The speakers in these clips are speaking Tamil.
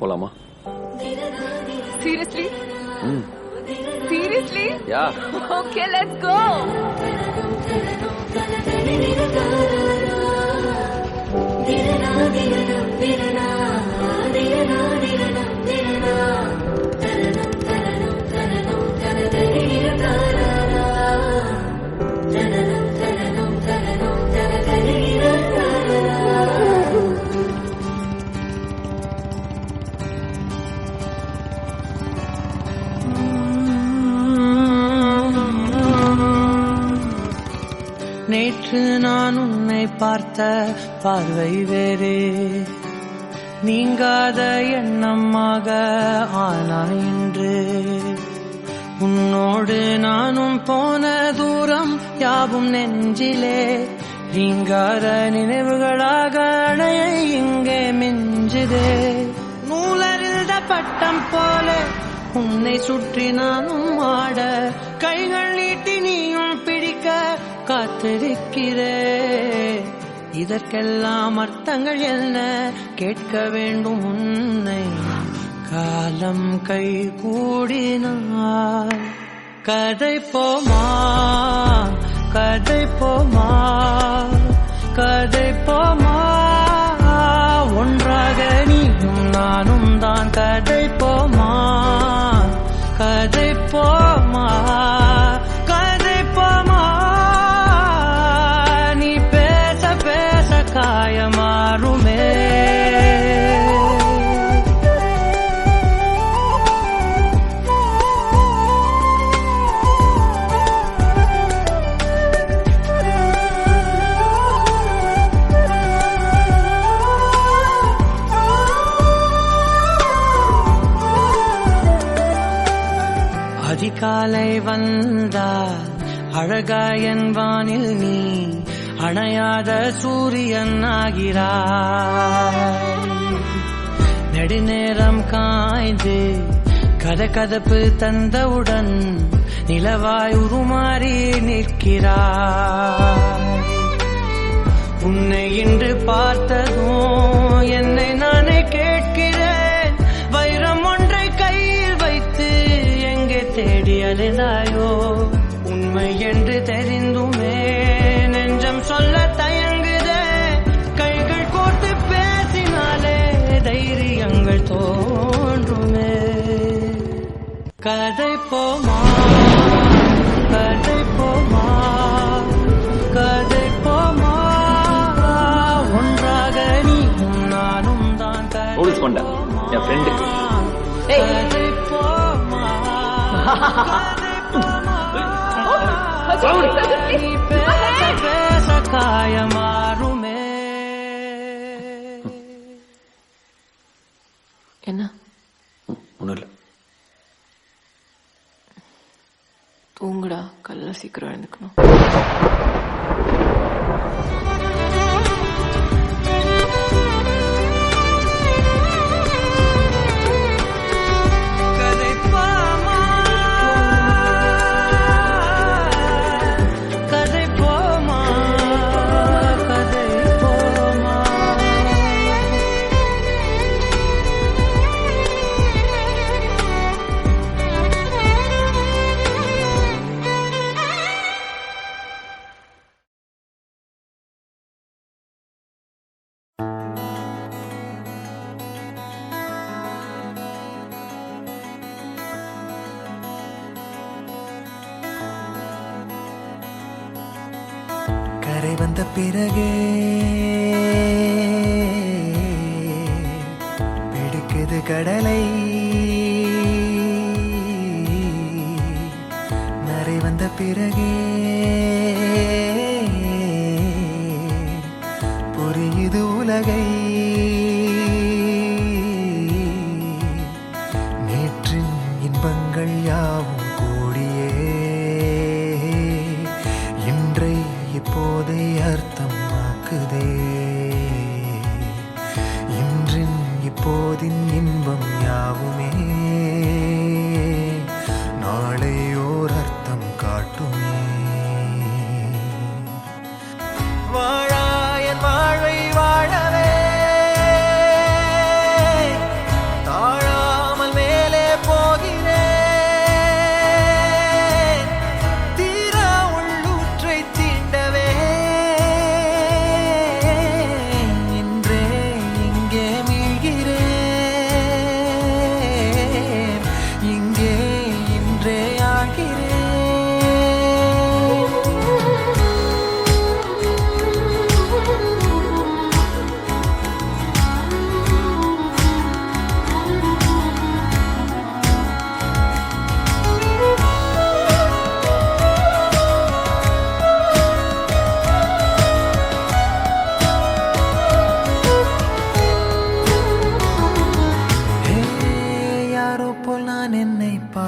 போலாமா? Seriously? Seriously? Yeah. Okay, let's go. நேற்று நான் உன்னை பார்த்த பார்வை வேறே, நீங்காத எண்ணமாக ஆனாய் இன்று. உன்னோடு நானும் போன தூரம் யாவும் நெஞ்சிலே, நீங்காத நினைவுகளாக அணைய இங்கே மிஞ்சுதே. நூலறிந்த பட்டம் போல உன்னை சுற்றி நானும் ஆட, கைகள் நீட்டி நீயும் பிடிக்க காத்திருக்கிறே. இதற்கெல்லாம் அர்த்தங்கள் என்ன கேட்க வேண்டும் உன்னை. காலம் கை கூடினார் கதை போமா, கதை போமா, கதை போமா. ஒன்றாக நீயும் நானும் தான் கதை போமா, கதை போமா, கதை போமா. நீ பேச பேச காயமாறுமே. அதிகாலை வந்தால் அழகாயன் வானில் நீ அணையாத சூரியன் ஆகிறாய். நெடுநேரம் காய்ந்து கதகதப்பு தந்தவுடன் நிலவாய் உருமாறி நிற்கிறாய். உன்னை இன்று பார்த்ததும் என்னை நானே கேட்கிறேன். வைரம் ஒன்றை கையில் வைத்து எங்கே தேடி அலைந்தாயோ. உண்மை என்று தெரிந்துமே நெஞ்சம் சொல்ல தயங்குதே. கைகள் கோர்த்து பேசினாலே தைரியங்கள் தோன்றுமே. கதை போமா, கதை போமா, கதை போமா. ஒன்றாக நீயும் நானும் தான் கதை போமா, கதை போமா, கதை போமா. நீ பேச பேச காயமாறுமே. என்ன? ஒன்றும் இல்லை. தூங்குடா, கல்ல சீக்கிரம் எழுந்துக்கணும். கரை வந்த பிறகே பிடிக்குது கடலை. நரை வந்த பிறகே புரியுது உலகை. நேற்றின் இன்பங்கள் யாவும் கூடியே இன்றை இப்போதை அர்த்தமாக்குதே. இன்றின் இப்போதின் இன்பம் யாவுமே நாளை ஓர் அர்த்தம் காட்டுமே. வாழாயன் வாழ்வை வாழவே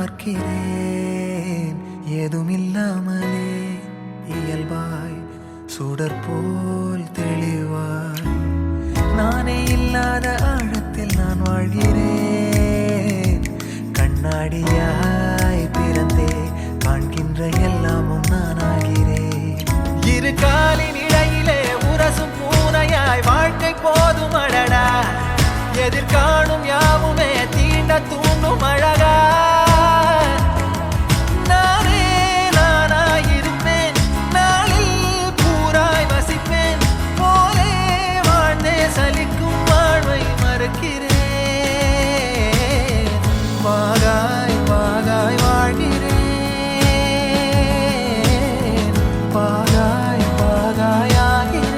பார்க்கிறேன் ஏதுமில்லாமலே இயல்பாய் சுடர் போல் தெளிவாய் நானே இல்லாத ஆழத்தில் நான் வாழ்கிறேன் கண்ணாடியாய் பிறந்தே காண்கின்ற எல்லாமும் நான் ஆகிறேன் இரு காலின் இடையிலே உரசும் பூனையாய் வாழ்க்கை போதும் அடடா எதிர்காணும் யாவுமே தீண்ட தூண்டும் அழகா நானே நானாயிருப்பேன் நாளில் பூராய் வசிப்பேன் போலே வாழ்ந்தே சலிக்கும் வாழ்வை மறுக்கிறேன் வாகாய் வாகாய் வாழ்கிறேன் வாகாய் வாகாய் ஆகிறேன்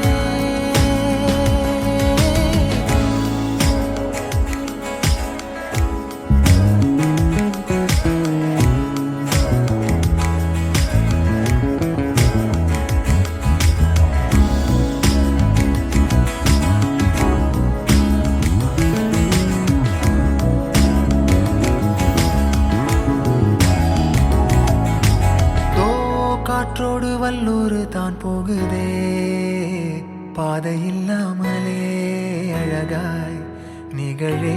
காற்றோடு வல்லூர் தான் போகுதே பாதை இல்லாமலே அழகாய் நிகழே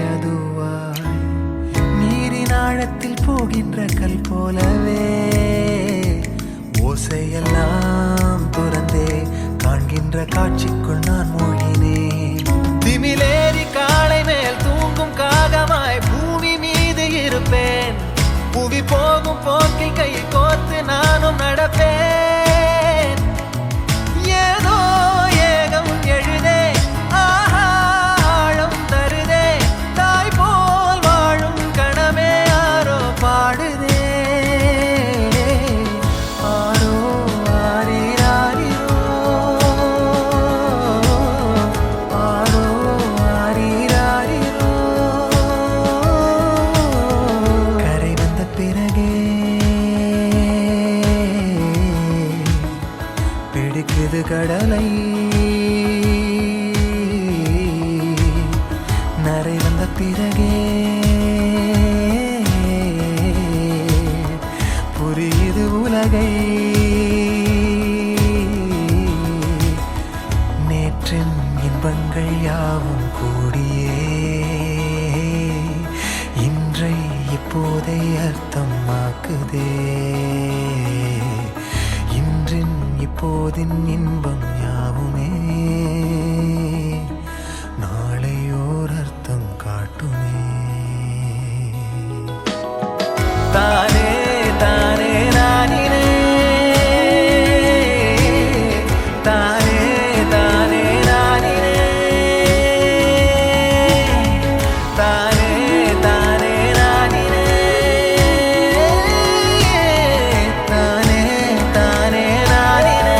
அதுவாய் நீரின் ஆழத்தில் போகின்ற கல் போலவே ஓசையெல்லாம் துறந்தே காண்கின்ற காட்சிக்குள் நான் மூழ்கினேன் திமிலேறி காலை மேல் தூங்கும் காகமாய் பூமி மீது இருப்பேன் புவி போகும் போக்கில் கை கோர்த்து நானும் நடப்பேன் ஏதோ ஏகம் எழுதே ஆஹா ஆழம் தருதே தாய் போல் வாழும் கணமே ஆரோ பாடுதே ஆரோ ஆரீராரிரோ ஆரோ ஆரீராரிரோ கரை வந்த பிறகே பிடிக்குது கடலை நரை வந்த பிறகே புரியுது உலகை நேற்றின் இன்பங்கள் யாவும் கூடியே இன்றை இப்போதை அர்த்தமாக்குதே இன்றின் இப்போதின் இன்பம் யாவுமே நாளையோர் அர்த்தம் காட்டுமே தானே தானே நானினே தானே தானே நானினே தானே தானே நானினே தானே தானே நானினே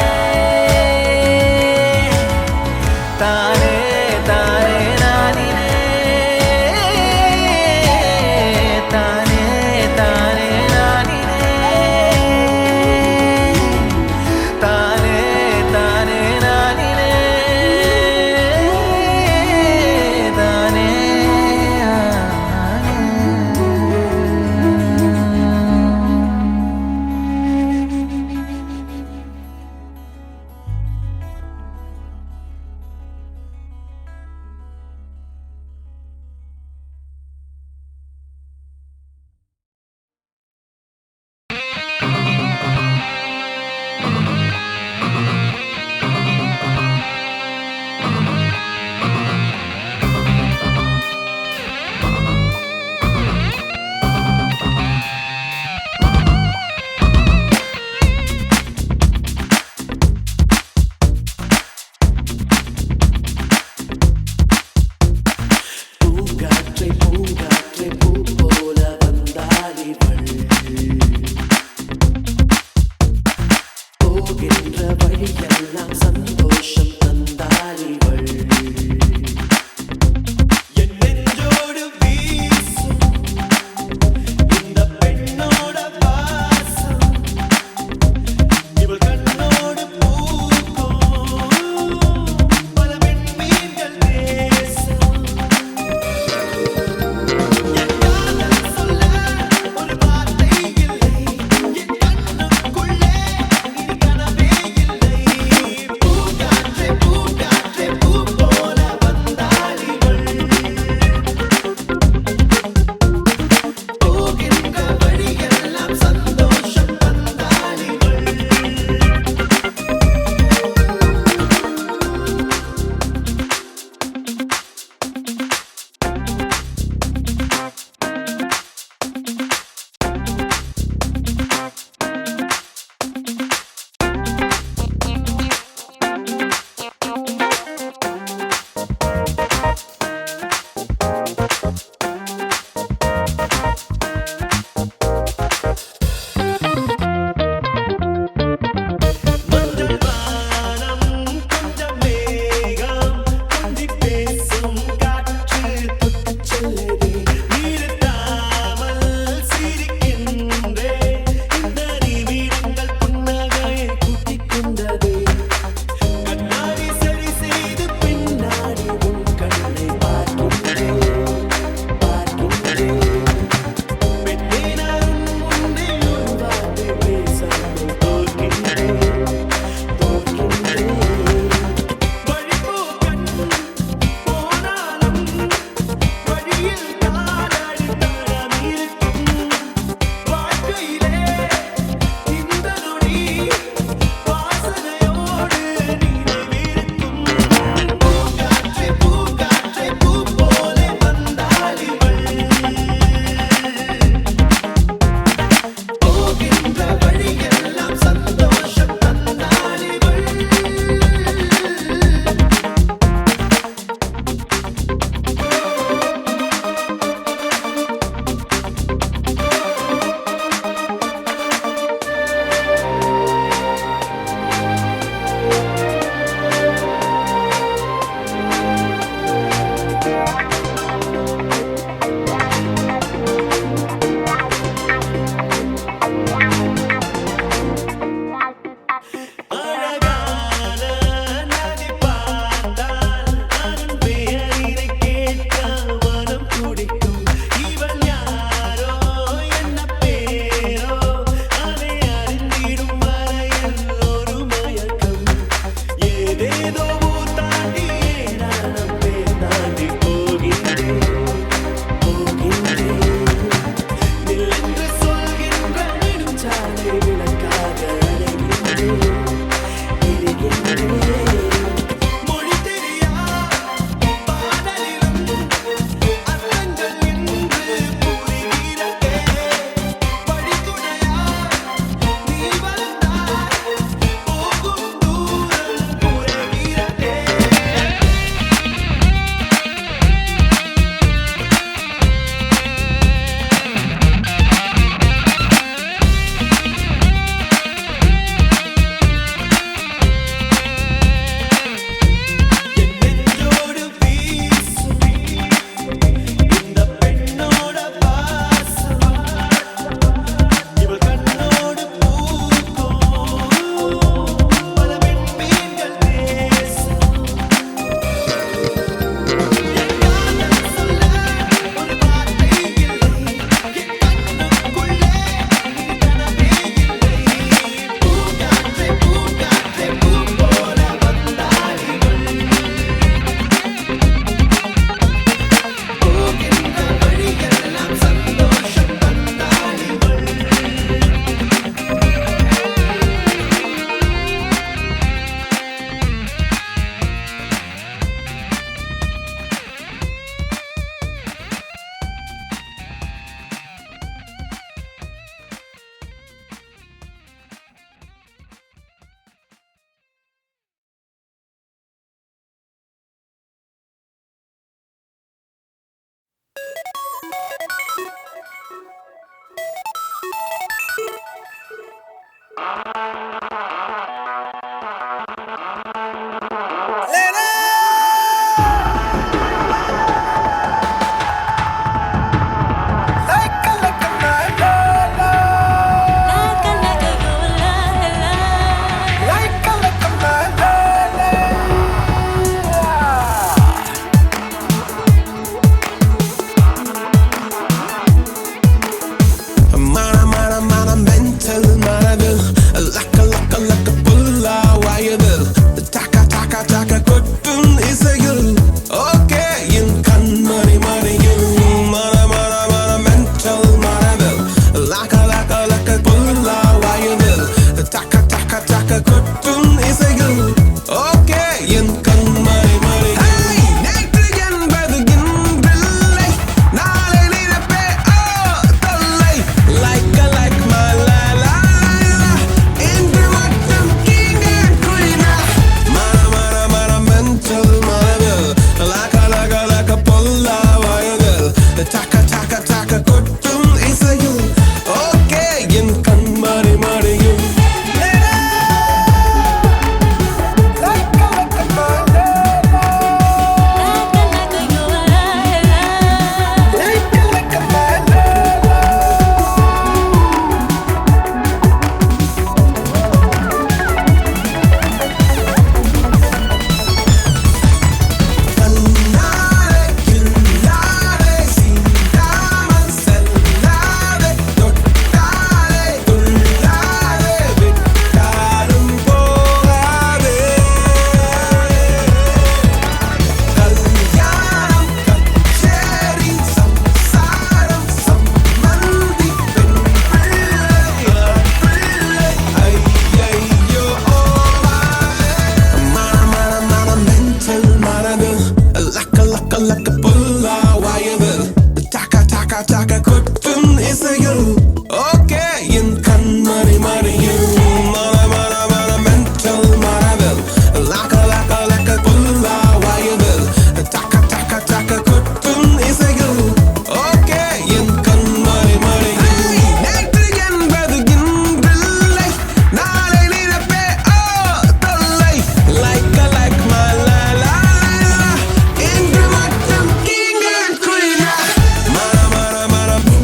Mara, mara, mara,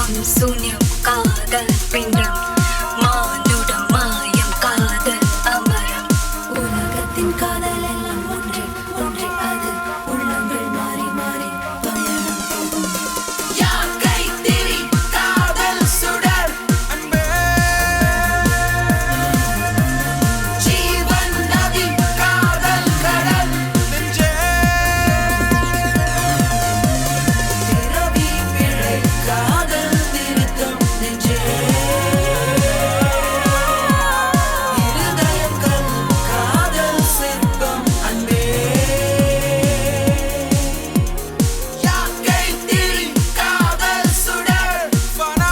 ஜென்மம் சூன்யம் காதல் பிண்டம் மானுடம் மாயம் காதல் அமரம் உலகத்தின் காதல் எல்லாம் ஒன்றே ஒன்றே அது உள்ளங்கள் மாறி மாறி பயணம் போகும் யாக்கை திரி காதல் சுடர் அன்பே ஜீவன் நதி காதல் கடல் நெஞ்சே பிறவி பிழை காதல் திருத்தம் நெஞ்சே இருதயம் கல் காதல் சிற்பம் அன்பே யாக்கை திரி காதல் சுடர் ஃபனா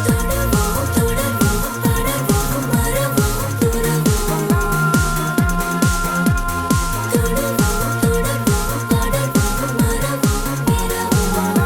தொடர்வோம் தொடர்வோம் படர்வோம் மறவோம் துறவோம் தொடர்வோம் தொடர்வோம் படர்வோம் மறவோம் இரவோம்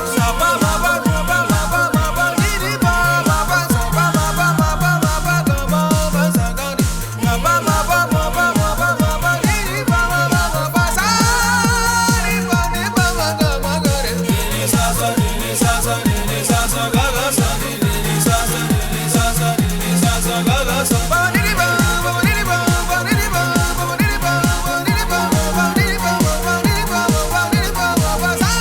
Saba baba baba baba baba diri baba baba saba baba baba baba baba baba sagari baba baba baba baba baba diri baba baba baba sari baba baba baba gare diri sa sa ga ga sa diri sa sa ga ga sa ba diri baba diri baba diri baba diri baba diri baba diri baba diri baba diri baba baba sa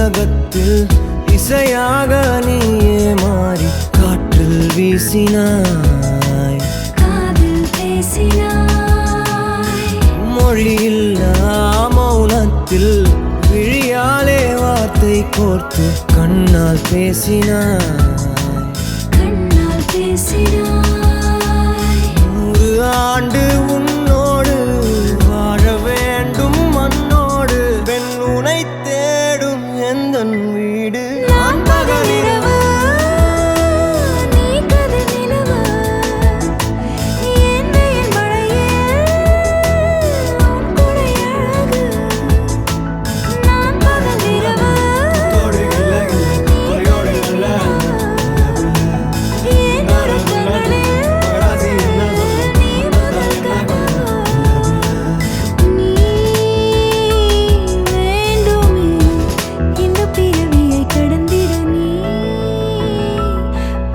உலகத்தில் இசையாக நீயே மாறி காற்றில் வீசினாய், காதில் பேசினாய், மொழியில்லா மௌனத்தில் விழியாலே வார்த்தை கோர்த்து கண்ணால் பேசினாய், கண்ணால் பேசினாய். 100 ஆண்டு உன்னோடு வாழ வேண்டும் மண்ணோடு, பெண் உனை தேடும் எந்தன் வீடு. நான் பகலிரவு, நீ கதிர் நிலவு, என் வெயில் மழையில் உன் குடை அழகு. நான் பகலிரவு, என் உறக்கங்களில் நீ முதல் கனவு. நீ வேண்டுமே இந்த பிறவியை கடந்திட, நீ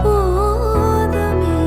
போதுமே.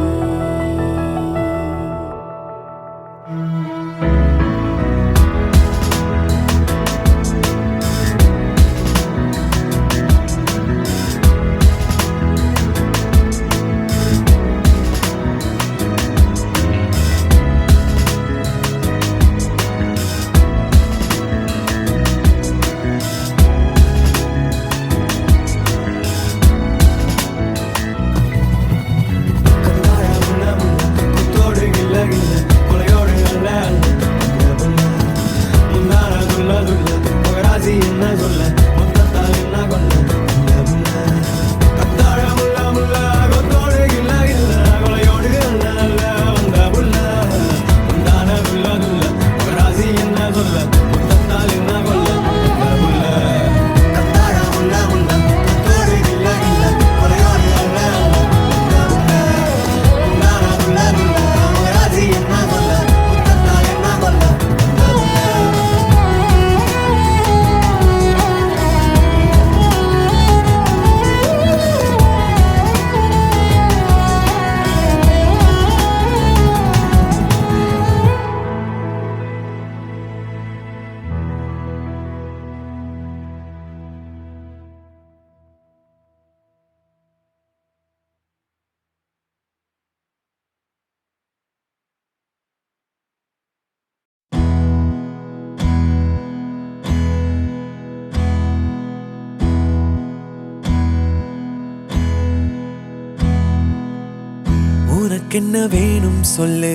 உனக்கென்ன வேணும் சொல்லு,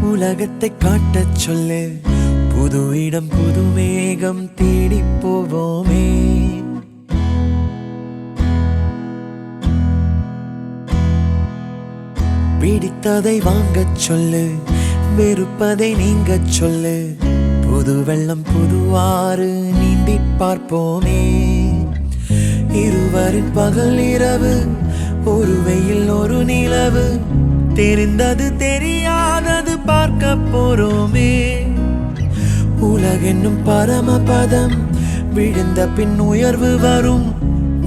உலகத்தை காட்டச் சொல்லு, புது இடம் புது மேகம் தேடி போவோமே. பிடித்ததை வாங்கச் சொல்லு, வெறுப்பதை நீங்கச் சொல்லு, புது வெள்ளம் புது ஆறு நீந்தி பார்ப்போமே. இருவரின் பகல் இரவு, ஒரு வெயில் ஒரு நிலவு, தெரிந்தது தெரியாதது பார்க்க போறோமே. உலகென்னும் பரமபதம், விழுந்த பின் உயர்வு வரும்,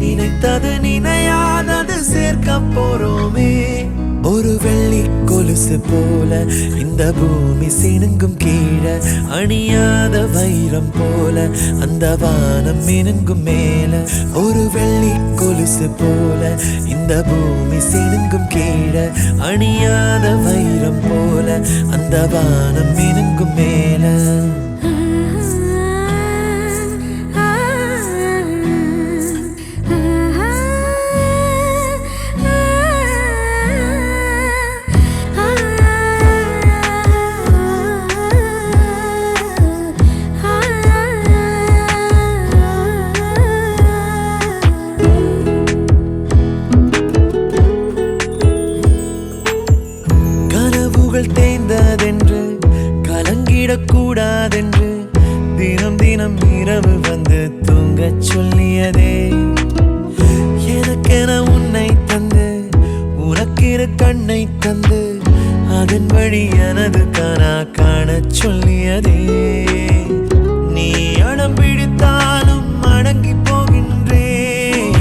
நினைத்தது நினையாதது சேர்க்க போறோமே. ஒரு வெள்ளி கொலுசு போல இந்த பூமி சினுங்கும் கீழே, அணியாத வைரம் போல அந்த வானம் மினுங்கும் மேல. ஒரு வெள்ளி கொலுசு போல இந்த பூமி சினுங்கும் கீழே, அணியாத வைரம் போல அந்த வானம் மினுங்கும் மேல. தேய்ந்ததென்று கலங்கிடக்கூடாதென்று தினம் தினம் இரவு வந்து தூங்கச் சொல்லியதே. எனக்கென உன்னை தந்து உனக்கிரு கண்ணை தந்து அதன் வழி எனது கனா காணச் சொல்லியதே. நீ அடம் பிடித்தாலும் அடங்கி போகின்றேன்,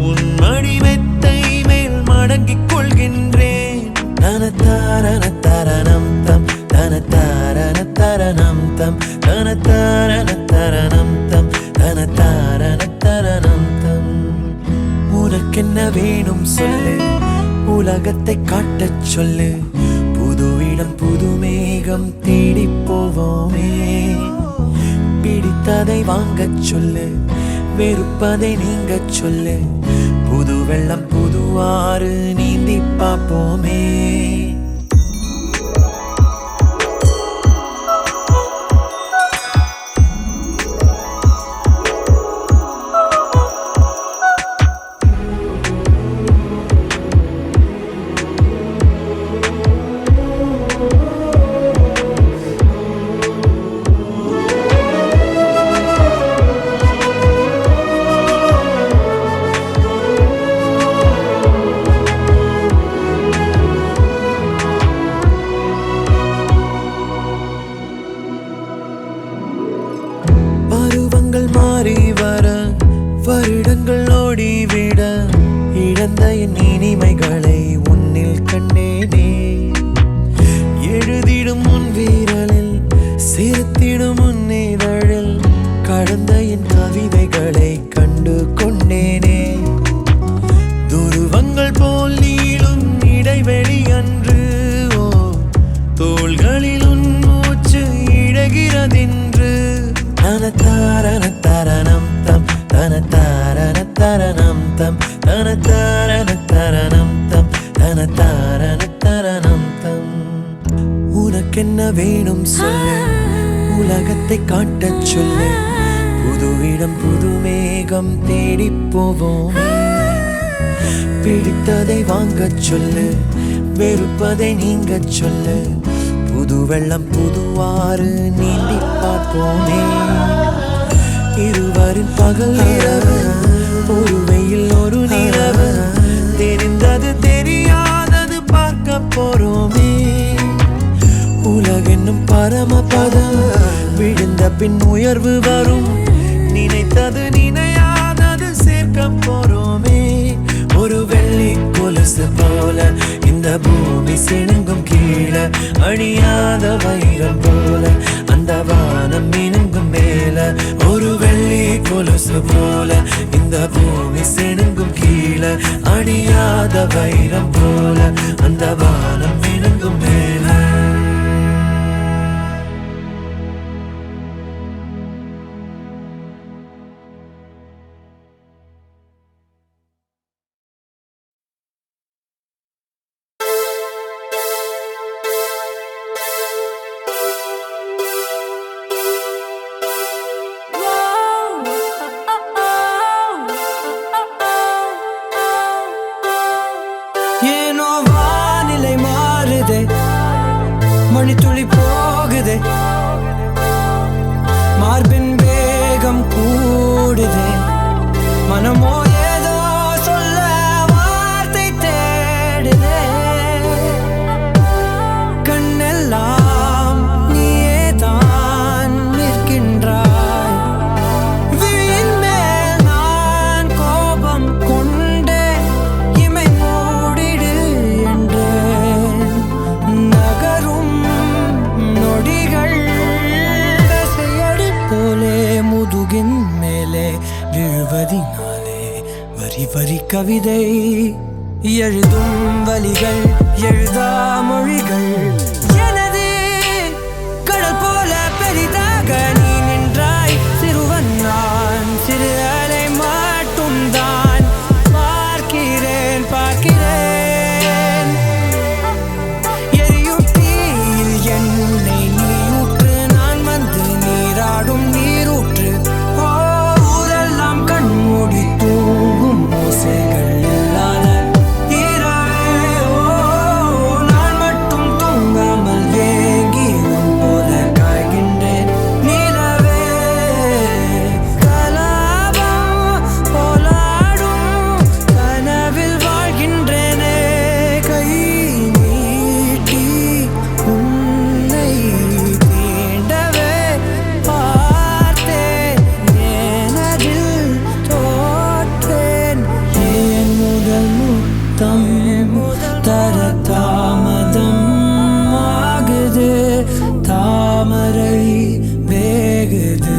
உன் மடி மெத்தை மேல் மடங்கிக் கொள்கின்றேன். தனத்தாரண தரணம் தம் தனத்தாரண தரணம் தம் தனத்தாரண தரணம் தம் தனத்தாரண தர வேணும் சொல்லு, உலகத்தை காட்டச் சொல்லு. புது இடம் புது மேகம் தேடி போவோமே. பிடித்ததை வாங்கச் சொல்லு, வெறுப்பதை நீங்கச் சொல்லு. புது வெள்ளம் புது ஆறு நீந்தி பார்ப்போமே. மாறி வர வருடங்கள் ஓடிவிட இழந்த என் இனிமைகளை உன்னில் கண்டேனே. எழுதிடும் உன் வீரலில் சேர்த்திடும் உன் இதழில் கடந்த என் கவிதைகளை கண்டு கொண்டேனே. துருவங்கள் போல் நீளும் இடைவெளி அன்று தோள்களில் உன் மூச்சு இழகிறதென்று. தனத்தாரண தரணம் தம் தனத்தாரண தரணம் தம் தனத்தாரண தரணம் தம் தனத்தாரண தரணம் தம். உனக்கென்ன வேணும் சொல்லு, உலகத்தை காட்டச் சொல்லு. புது இடம் புது மேகம் தேடி போவோம். பிடித்ததை வாங்கச் சொல்லு, வெறுப்பதை நீங்கச் சொல்லு. புது வெள்ளம் புது ஆறு நீந்தி பார்ப்போமே. இருவரின் பகல் இரவு, ஒரு வெயில் ஒரு நிலவு. தெரிந்தது தெரியாதது பார்க்க போறோமே. உலகென்னும் பரமபதம் விழுந்த பின் உயர்வு வரும். நினைத்தது நினையாதது சேர்க்க போறோமே. ஒரு வெள்ளி கொலுசு போல இந்த பூமி சிணுங்கும் கீழே, அணியாத வைரம் போல அந்த வானம் மினுங்கும் மேல. ஒரு வெள்ளி கொலுசு போல இந்த பூமி சிணுங்கும் கீழே, அணியாத வைரம் போல அந்த வானம் மினுங்கும் மேல. ஏனோ வானிலை மாறுதே, மணித்துளி போகுதே, மார்பின் வேகம் கூடுதே. மனமோ ஏதோ சொல்ல வார்த்தை தேடுதே. கண்ணெல்லாம் நீயே தான் நிற்கின்றாய். விழியின் மேல் நான் கோபம் கொண்டே இமை மூடிடு என்றேன். நகரும் நொடிகள் தசையடி போலே முதுகின் மேலே விழுவதினாலே வரி வரி கவிதை எழுதும் வலிகள் எழுதா மொழிகள். எனது கடல் போல பெரிதாக நீ நின்றாய். சிறுவன் நான் சிறு அலை மட்டும் தான் பார்க்கிறேன் பார்க்கிறேன். எரியும் தீயில் என்னை நீ ஊற்று, நான் வந்து நீராடும் நீரூற்று. ஊரெல்லாம் கண்மூடி தூங்கும் ஓசைகள் இல்லாத இரவே. நான் மட்டும் தூங்காமல் ஏங்கி உன் போல காய்கின்றேன் நிலவே. கலாபம் போலாடும் கனவில் வாழ்கின்றேனே. கை நீட்டி உன்னை தீண்டவே பார்த்தேன். ஏனதில் தோற்றேன். ஏன் முதல் முத்தம் தர தாமதம் ஆகுது. தாமரை வேகுது.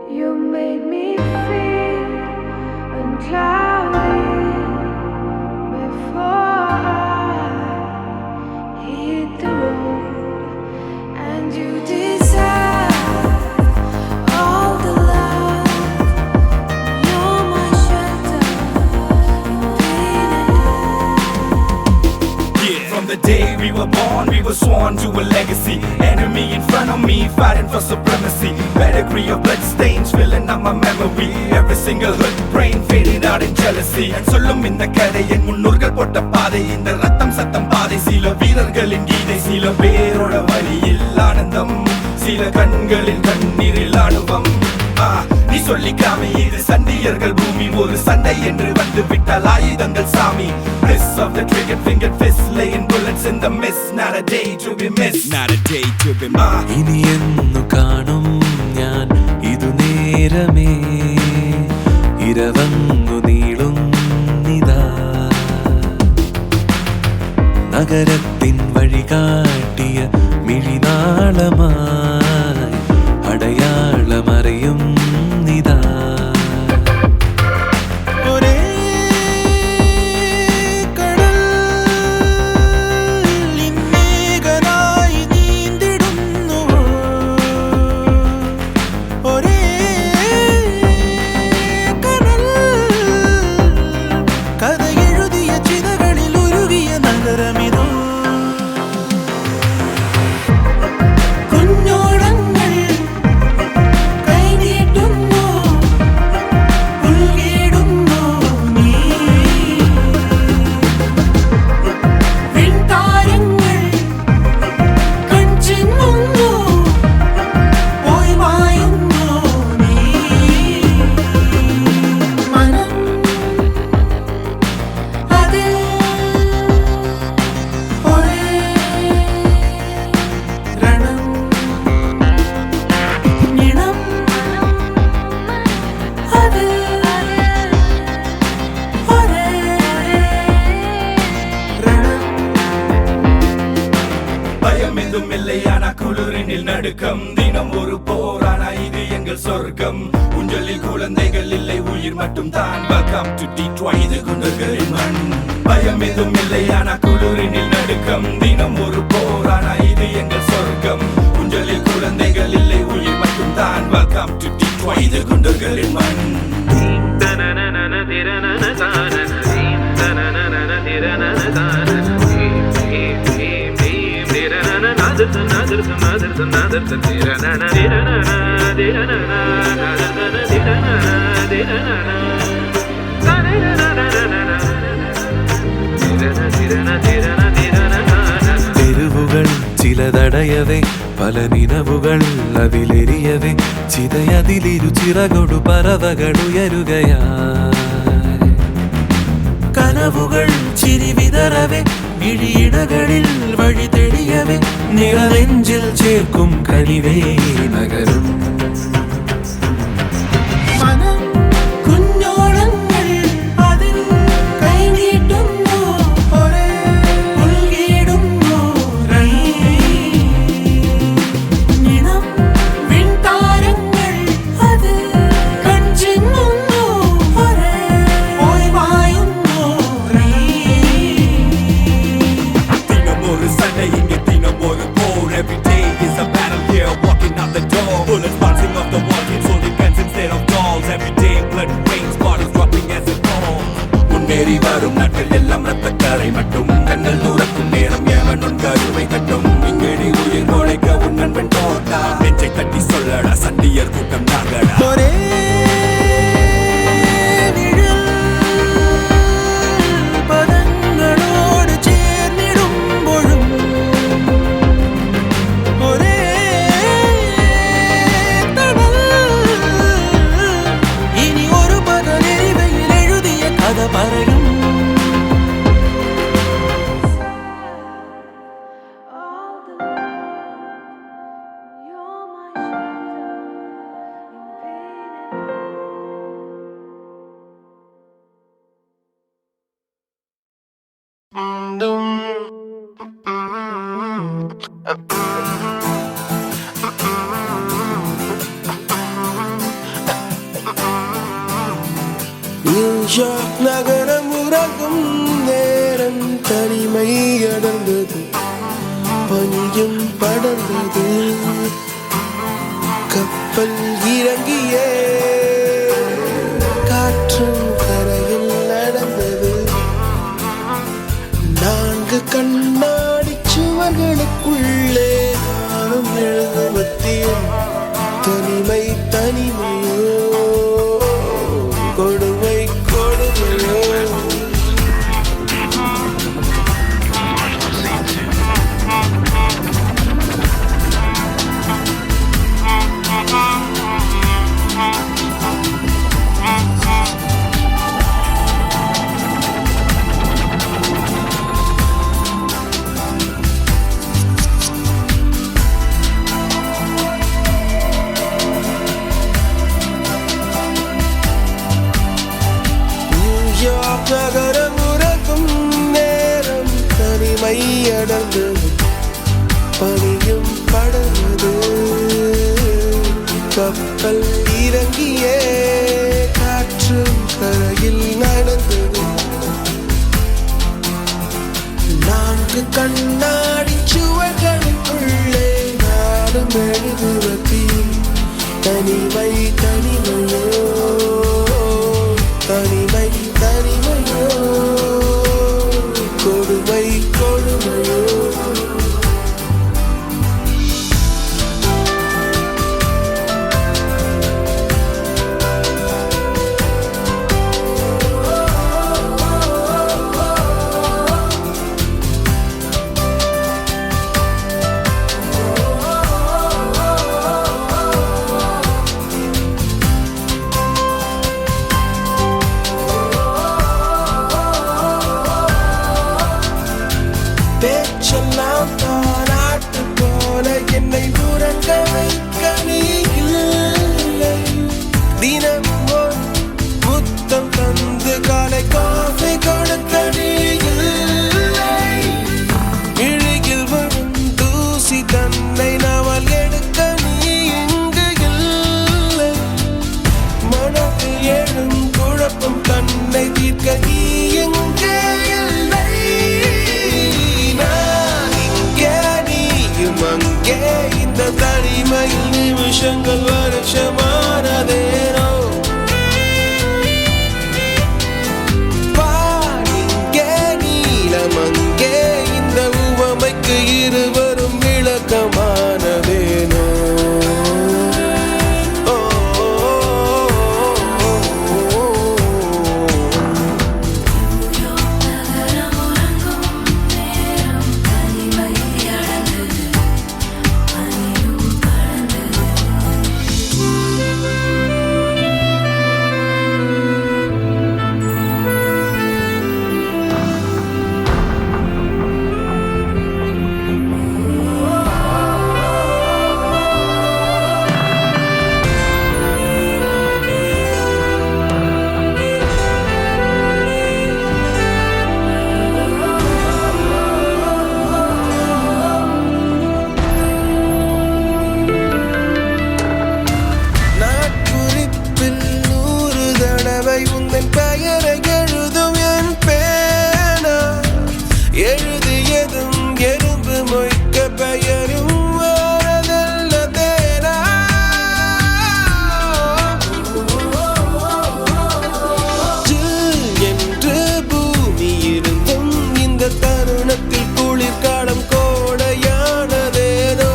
You made me feel uncloudy before I hit the road, and you deserve all the love. You're my shelter in pain and Yeah, from the day we were born, we were sworn to a legacy. Enemy in front of me, fighting for supremacy. Pedigree of blood stains filling up my memory. Every single hood brain faded out in jealousy. And சொல்லும் இந்த கதை என் முன்னோர்கள் போட்ட பாதை. இந்த ரத்தம் சத்தம் பாதை. சில வீரர்களின் கீதை, சில பேரோட வழியில் ஆனந்தம், சில கண்களில் கண்ணீரில் ஆணுவம். நீ சொல்லிக்காம இது சண்டியர்கள் பூமி, ஒரு சண்டை என்று வந்து விட்டால் ஆயுதங்கள் சாமி. Bliss of the triggered fingered fist, laying bullets in the mist. Not a day to be missed, not a day to be missed. ഇനി എന്നു കാണും ഞാൻ ഇതു നേരമേ, ഇരവങ്ങു നീളുന്നിതാ. നഗരത്തിൻ വഴി കാട്ടിയ മിഴിനാളമായി അടയാളമറിയും നിതാ. ഒരേ കടൽ ഇന്നേകനായി നീന്തിടുന്നു, ഒരേ കടൽ കഥ എഴുതിയ ചിതകളിൽ ഉരുകിയ നഗരമിതോ. കുഞ്ഞോളങ്ങൾ കൈനീട്ടുന്നു, ഉൾകിടുന്നു നീ. വിൺതാരങ്ങൾ കൺചിമ്മുന്നു, പോയി മായുന്നു നീ. മനം അതിൽ ഒരേ രണം, നിണം അതിൽ ഒരേ രണം. பயம் எதுவும் இல்லையானா குளிரினில் நடுக்கம், தினம் ஒரு போரானா இது எங்கள் சொர்க்கம். ஊஞ்சலில் குழந்தைகள் இல்லை, உயிர் மட்டும் தான். Welcome to Detroit, இது குண்டர்களின் மண். பயம் எதுவும் இல்லையானா குளிரினில் நடுக்கம், தினம் ஒரு போரானா இது எங்கள் சொர்க்கம். ஊஞ்சலில் குழந்தைகள் இல்லை, உயிர் மட்டும் தான். Welcome to Detroit, இது குண்டர்களின் மண். തെരുവുകൾ ചിലതടയവേ, പല നിലവുകൾ അതിലെരിയവേ, ചിതയതിലിരു ചിറകൊടു പറവകളുയരുകയായി. കനവുകൾ ചിരി വിതറവേ, ഇഴിയിടകളിൽ വഴി തെളിയവേ, നിറനെഞ്ചിൽ ചേർക്കും കനിവേ നഗരം. മനം കുഞ്ഞോളങ്ങൾ അതിൽ കൈനീട്ടുന്നു, ഒരേ ഉൾകിടുന്നു നീ. നിണം വിൺതാരങ്ങൾ അതിൽ കൺചിമ്മുന്നു, ഒരേ പോയി മായുന്നു നീ. தினம் ஒரு சண்டை இங்கே, தினம் ஒரு போர். Every day is a battle here, walking out the door. New York நகரம் உறங்கும் நேரம் தனிமை அடர்ந்தது, பனியும் படர்ந்தது. கப்பல் இறங்கியே காற்றும் கரையில் நடந்தது. 4 கண்ணாடி சுவர்களுக்குள்ளே நானும் எழுதுவத்தியும் தனிமை தனிமையோ கொடுமை கொடுமையோ. நகரம் உறங்கும் நேரம் தனிமை அடர்ந்தது, பனியும் படர்ந்தது. கப்பல் இறங்கியே காற்றும் கரையில் நடந்தது. 4 கண்ணாடி சுவர்களுக்குள்ளே நாடும் எழுதுவதில் தனிமை தனிமையோ தனிமை தனிமையோ கொடுமை கொடுமையோ. பேச்செல்லாம் தானாட்டு போல என்னை உறங்க வைக்க நீ இல்லை. தினமும் ஒரு முத்தம் தந்து காலை காஃபி கொடுக்க நீ இல்லை. இழுகில் வரும் தூசி தன்னை நாவல் எடுக்க நீ இங்கு இல்லை. மனதில் எழும் குழப்பம் தன்னை தீர்க்க நீ எங்கே இல்லை. அங்கே இந்த தனிமையில் நிமிஷங்கள் வருஷமானதேனோ. இங்கே நீளம் அங்கே இந்த உவமைக்கு இருவரும் விளக்கமானதேனோ. உந்தன் பெயரை எழுதும் என் பேனா, எழுதியதும் எறும்பு மொய்க்க பெயரும் வரதல்ல தேனா. என்று பூமி இருந்தும் இந்த தருணத்தில் குளிர்காலம் கோடையானதேனோ.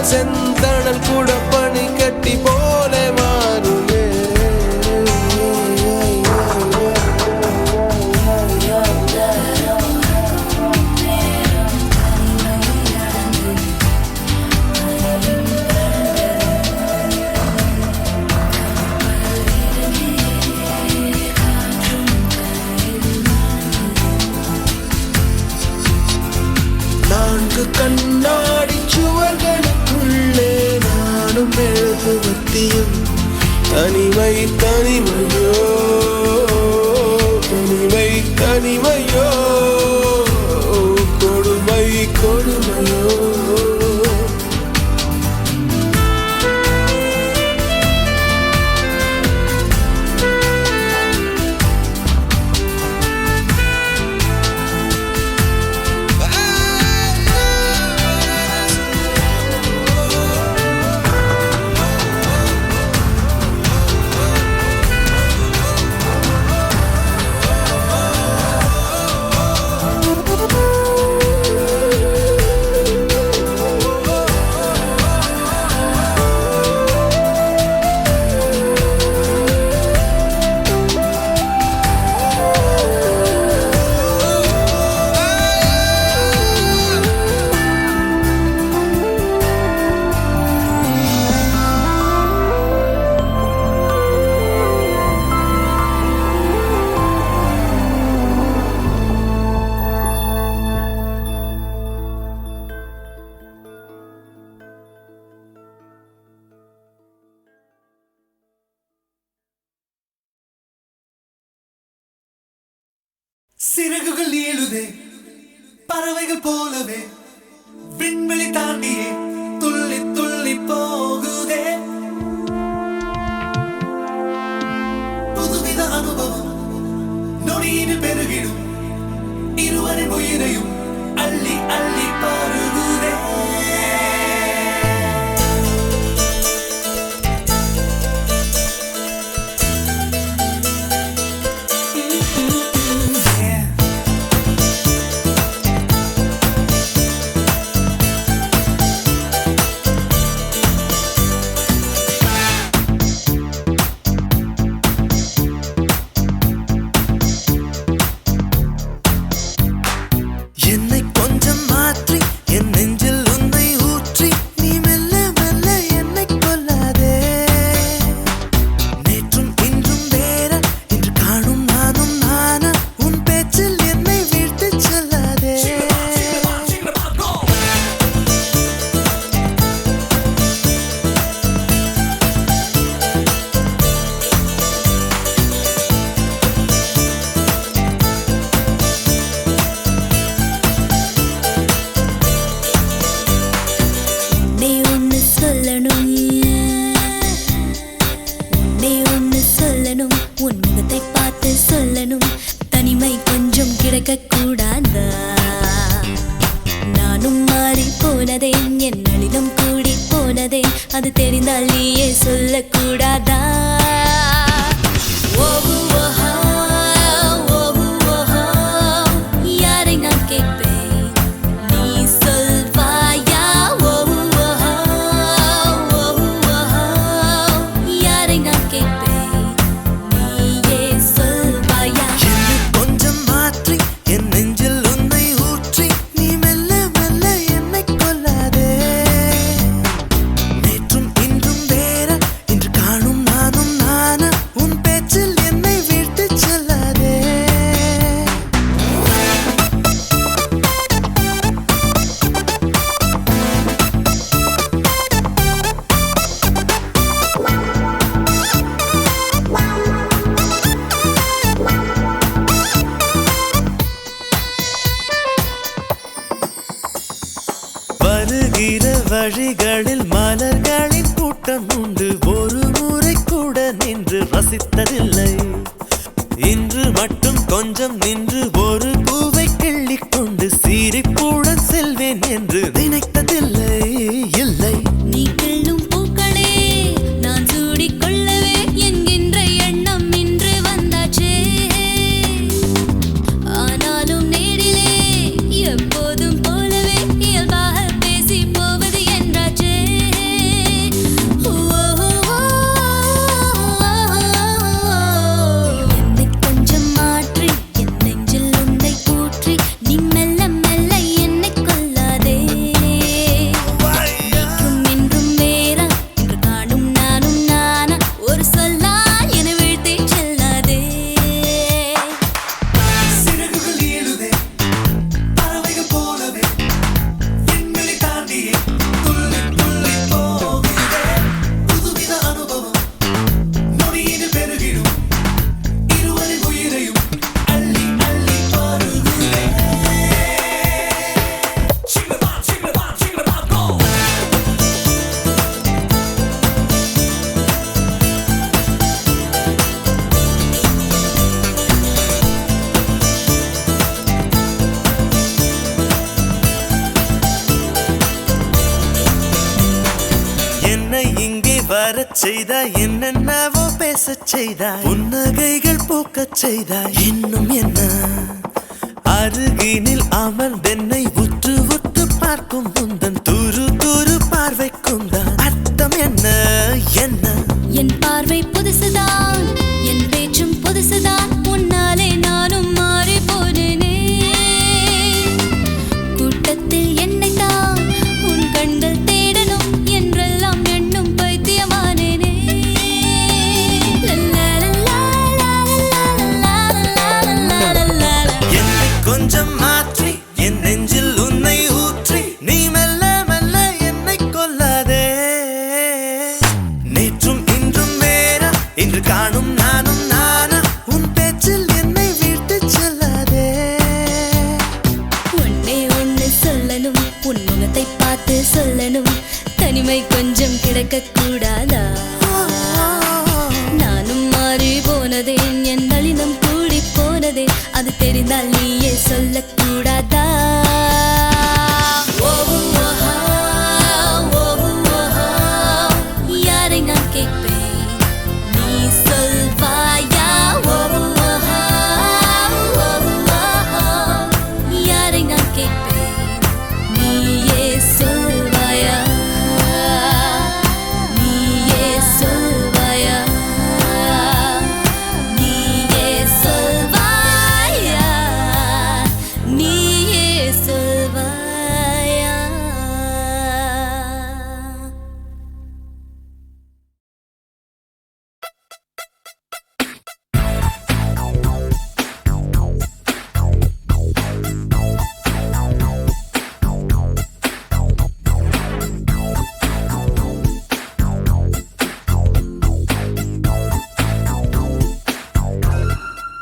செந்தணல் கூட பனி கட்டி போல மாறுமே. நான்கு கண்ணாடி சுவர்களுக்குள்ளே நானும் எழுதுவத்தியும் தனிமை தனிமையோ தனிமை தனிமையோ கொடுமை கொடுமையோ. சிறகுகள் ஏழுதே பறவைகள் போலவே விண்வெளி தாண்டியே துள்ளி துள்ளி போகுதே புதுவித அனுபவம் நொடியில் பெருகிடும் இருவரின் உயிரையும் அள்ளி அள்ளி பருகுதே என்னை கொஞ்சம் மாற்றி என் நெஞ்சில் உன்னை ஊற்றி நீ மெல்ல மெல்ல என்னை கொல்லாதே நேற்றும் இன்றும் வேற இன்று காணும் நானும் நானா உன் பேச்சில் என்னை வீழ்த்து செல்லாதே நீ ஒன்னு சொல்லணும் நீ ஒன்னு சொல்லணும் உன் முகத்தை பார்த்து சொல்லணும் தனிமை கொஞ்சம் கிடைக்க கூடாதா நானும் மாறி போனதே என் நளினம் கூடி போனதே அது தெரிந்தால் நீயே சொல்லக்கூடாதா ஓஹோ ஓஹோ ஓஹோ யாரை நான் கேட்பேன் நீ சொல்வாயா ஓஹோ ஓஹோ யாரை நான் கேட்பேன் நீயே சொல்வாயா என்னை கொஞ்சம் மாற்றி என் நெஞ்சில் உன்னை ஊற்றி நீ மெல்ல மெல்ல என்னை கொல்லாதே நேற்றும் இன்றும் வேற இன்று காணும் நானும் நானா உன் பேச்சில் என்னை வீழ்த்து செல்லாதே வருகிற வழிகளில் மலர்களின் கூட்டம் உண்டு ஒரு முறை கூட நின்று ரசித்ததில்லை இன்று மட்டும் கொஞ்சம் நின்று ஒரு பூவை கிள்ளிக் கொண்டு சிரிப்புடன் செல்வேன் என்று நினைத்ததில்லை இல்லை நீ கிள்ளும் பூக்களே நான் சூடிக் கொள்ளவே என்கின்ற எண்ணம் இன்று வந்தாச்சே ஆனாலும் நேரிலே எப்போதும் போலவே இயல்பாக பேசி போவது என்றாச்சே என்னை கொஞ்சம் மாற்றி என் நெஞ்சில் உன்னை ஊற்றி நீ மெல்ல மெல்ல என்னை கொல்லாதே நேற்றும் இன்றும் வேற இன்று காணும் நானும் நானா ஒரு சொல்லால் என வீழ்த்தி செல்லாதே சிறகுகள் ஏழுதே பறவைகள் போலவே விண்வெளி தாண்டியே துள்ளி துள்ளி போகுதே புதுவித அனுபவம் நொடியில் பெருகிடும் இருவரின் உயிரையும் அள்ளி அள்ளி பருகுதே என்னை இங்கே வரச் செய்தாய் என்னென்னவோ பேசச் செய்தாய் புன்னகைகள் பூக்கச் செய்தாய் இன்னும் என்ன அருகினில் அமர்ந்தென்னை உற்று உற்று பார்க்கும் உந்தன் துரு துரு பார்வைக்கும் தான் அர்த்தம் என்ன என்ன என் பார்வை புதுசுதான் என் பேச்சும் புதுசுதான் உன்னாலே நானும் மாறி போனேனே கூட்டத்தில் என்னை தான் உன் கண்கள் தேடணும் என்றெல்லாம் எண்ணும் பைத்தியமானேனே என்னை கொஞ்சம் மாற்றி என் நெஞ்சில் உன்னை ஊற்றி நீ சொல்லணும் தனிமை கொஞ்சம் கிடைக்க கூடாதா நானும் மாறி போனதே என் நளினம் கூடி போனதே அது தெரிந்தால் நீயே சொல்லக்கூடாதா யாரை நான் கேட்பேன் நீ சொல்வாயா யாரை நான் கேட்பேன் நீயே சொல்வாயா நீயே சொல்வாயா நீயே சொல்வாயா நீயே சொல்வாயா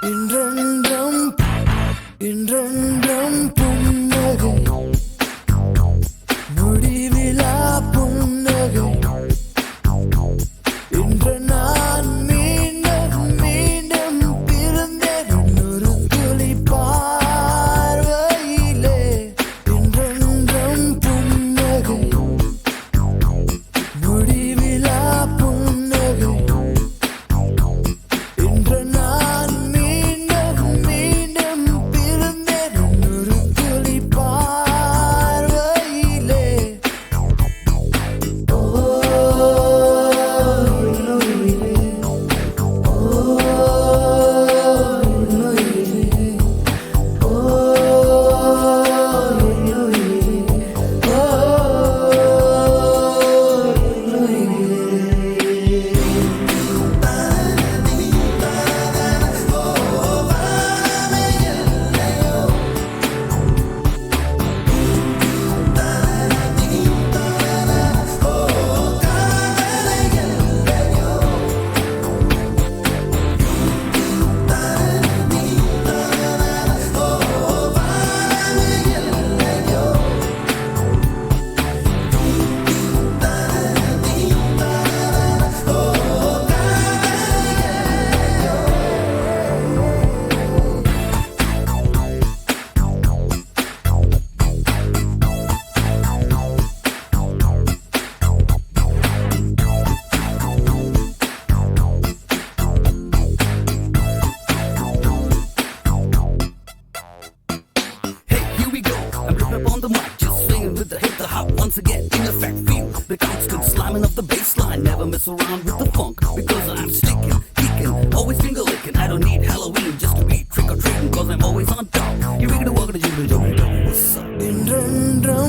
இன்றென்றும் இன்றென்றும் புன்னகை முடிவிலா புன்னகை இன்று நான் மீண்டும் மீண்டும் பிறந்தேன் ஒரு துளி பார்வையிலே இன்றென்றும் புன்னகை முடிவிலா புன்னகை இன்று நான் மீண்டும் மீண்டும் பிறந்தேன் ஒரு துளி பார்வையிலே Hey, here we go. I'm ripping up on the mic, just swinging with the hip, the hop once again. In effect, feel the constant slamming of the bass line. Never mess around with the funk because I'm sticking, kicking, always finger licking. I don't need Halloween just to be trick or treating, cause I'm always on top. You make it a walk to you, what's up? இன்றென்றும்